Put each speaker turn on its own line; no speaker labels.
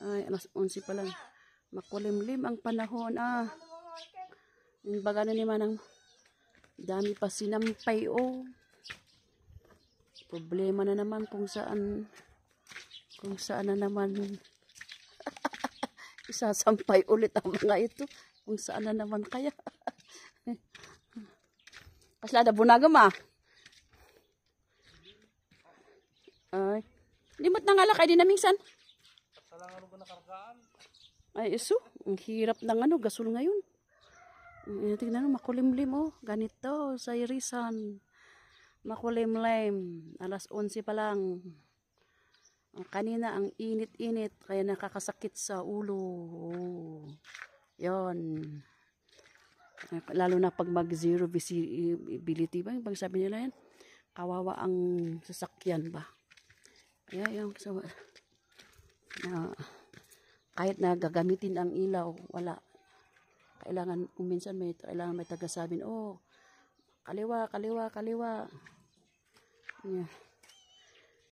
Ay, alas 11 pa lang. Makulimlim ang panahon. Yung baga na naman ang dami pa sinampay. Problema na naman kung saan na naman isasampay ulit ang mga ito. Kung saan na naman kaya. Kaslada bunagam Ay. Limot na nga lakay din na minsan. Ay, iso. Ang hirap ng gasol ngayon. Tingnan mo, makulimlim Ganito, sa irisan. Makulimlim. Alas 11 pa lang. Kanina, ang init-init. Kaya nakakasakit sa ulo. Yon. Lalo na pag mag-zero visibility ba? Pag sabi nila yan, kawawa ang sasakyan ba? Yung kahit na gagamitin ang ilaw, wala. Kailangan, kung minsan kailangan may taga-sabin, kaliwa. Yeah.